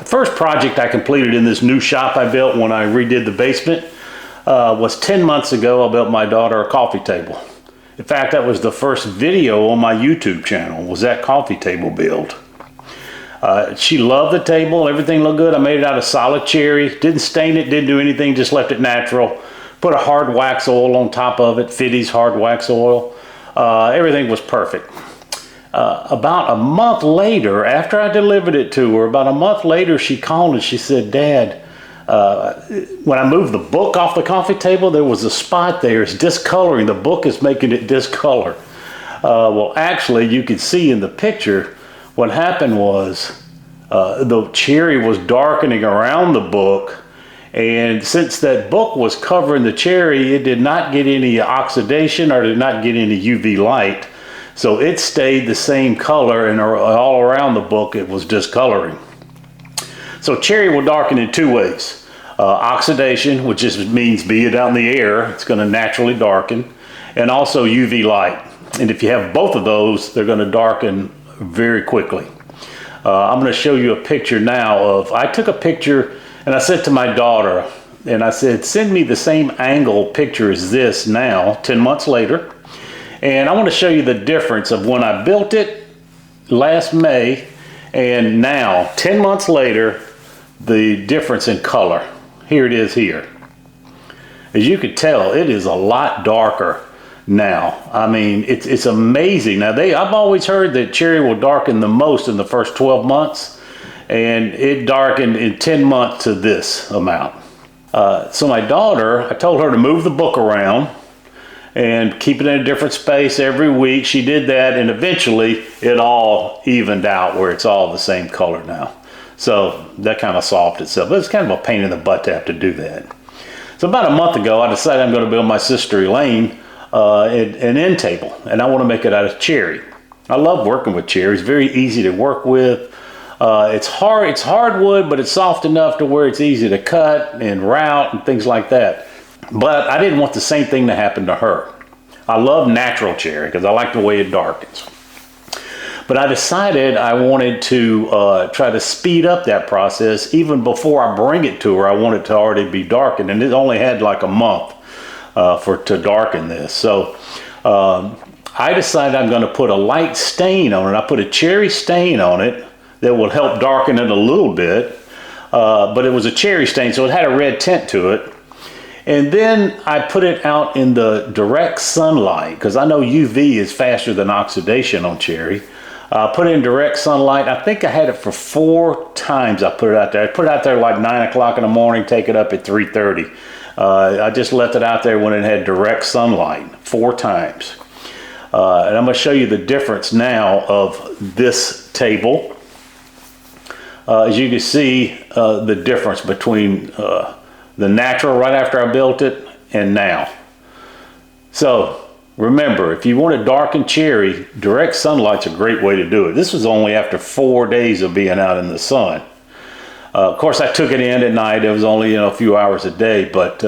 first project I completed in this new shop I built when I redid the basement was 10 months ago. I built my daughter a coffee table. In fact, that was the first video on my YouTube channel, was that coffee table build. She loved the table, everything looked good. I made it out of solid cherry, didn't stain it, didn't do anything, just left it natural. Put a hard wax oil on top of it, Fiddy's hard wax oil. Everything was perfect. About a month later, after I delivered it to her, about a month later, she called and she said, "Dad, when I moved the book off the coffee table, there was a spot there. It's discoloring. The book is making it discolor." Well, actually, you could see in the picture, what happened was the cherry was darkening around the book. And since that book was covering the cherry, it did not get any oxidation or did not get any UV light. So it stayed the same color, and all around the book it was discoloring. So cherry will darken in two ways. Oxidation, which just means be it out in the air, it's going to naturally darken, and also UV light. And if you have both of those, they're going to darken very quickly. I'm going to show you a picture now of, I took a picture and I said to my daughter, and I said, "Send me the same angle picture as this now, 10 months later. And I want to show you the difference of when I built it last May and now, 10 months later, the difference in color." Here it is here. As you can tell, it is a lot darker now. I mean, it's amazing. Now, I've always heard that cherry will darken the most in the first 12 months, and it darkened in 10 months to this amount. So my daughter, I told her to move the book around and keep it in a different space every week. She did that, and eventually it all evened out where it's all the same color now. So that kind of solved itself. But it's kind of a pain in the butt to have to do that. So about a month ago, I decided I'm going to build my sister Elaine an end table, and I want to make it out of cherry. I love working with cherry. It's very easy to work with. It's hardwood, but it's soft enough to where it's easy to cut and route and things like that. But I didn't want the same thing to happen to her. I love natural cherry because I like the way it darkens. But I decided I wanted to try to speed up that process. Even before I bring it to her, I want it to already be darkened. And it only had like a month to darken this. So I decided I'm going to put a light stain on it. I put a cherry stain on it that will help darken it a little bit. But it was a cherry stain, so it had a red tint to it. And then I put it out in the direct sunlight, because I know UV is faster than oxidation on cherry. Put it in direct sunlight. I think I had it for 4 times I put it out there. I put it out there like 9 o'clock in the morning, take it up at 3:30. I just left it out there when it had direct sunlight 4 times. And I'm going to show you the difference now of this table. As you can see, the difference between the natural right after I built it and now. So remember, if you want to darken cherry, direct sunlight's a great way to do it. This was only after 4 days of being out in the sun. Of course, I took it in at night. It was only a few hours a day, but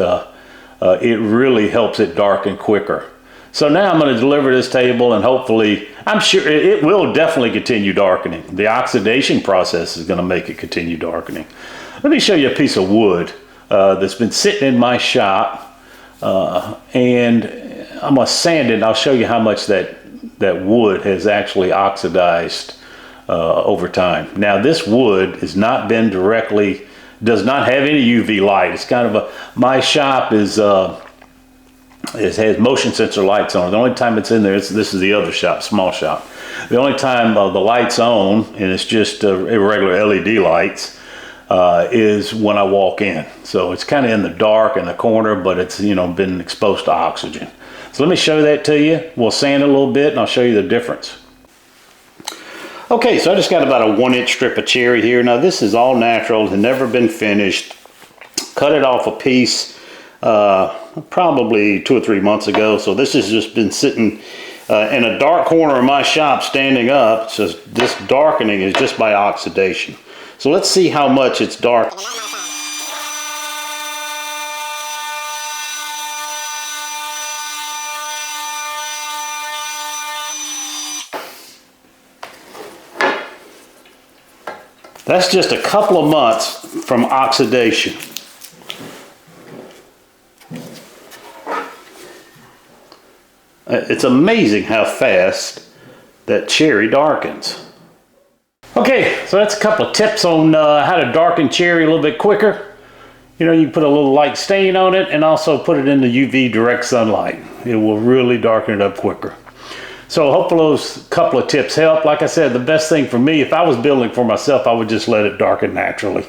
it really helps it darken quicker. So now I'm going to deliver this table, and hopefully, I'm sure it will definitely continue darkening. The oxidation process is going to make it continue darkening. Let me show you a piece of wood that's been sitting in my shop, and I'm going to sand it, and I'll show you how much that wood has actually oxidized over time. Now, this wood has not been directly, does not have any UV light. It's kind of my shop is, it has motion sensor lights on it. The only time it's in there, this is the other shop, small shop. The only time the light's on, and it's just irregular LED lights, is when I walk in. So it's kind of in the dark in the corner, but it's been exposed to oxygen. So let me show that to you. We'll sand it a little bit, and I'll show you the difference. Okay, so I just got about a 1-inch strip of cherry here. Now this is all natural, it had never been finished. Cut it off a piece probably 2 or 3 months ago. So this has just been sitting in a dark corner of my shop, standing up. So this darkening is just by oxidation. So let's see how much it's dark. That's just a couple of months from oxidation. It's amazing how fast that cherry darkens. Okay, so that's a couple of tips on how to darken cherry a little bit quicker. You know, you can put a little light stain on it and also put it in the UV direct sunlight. It will really darken it up quicker. So hopefully those couple of tips help. Like I said, the best thing for me, if I was building for myself, I would just let it darken naturally.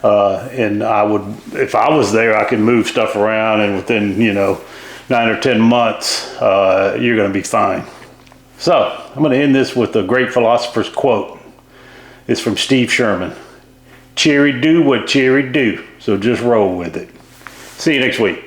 And I would, if I was there, I could move stuff around, and within, you know, 9 or 10 months, you're going to be fine. So I'm going to end this with a great philosopher's quote. It's from Steve Sherman. Cherry do what cherry do, so just roll with it. See you next week.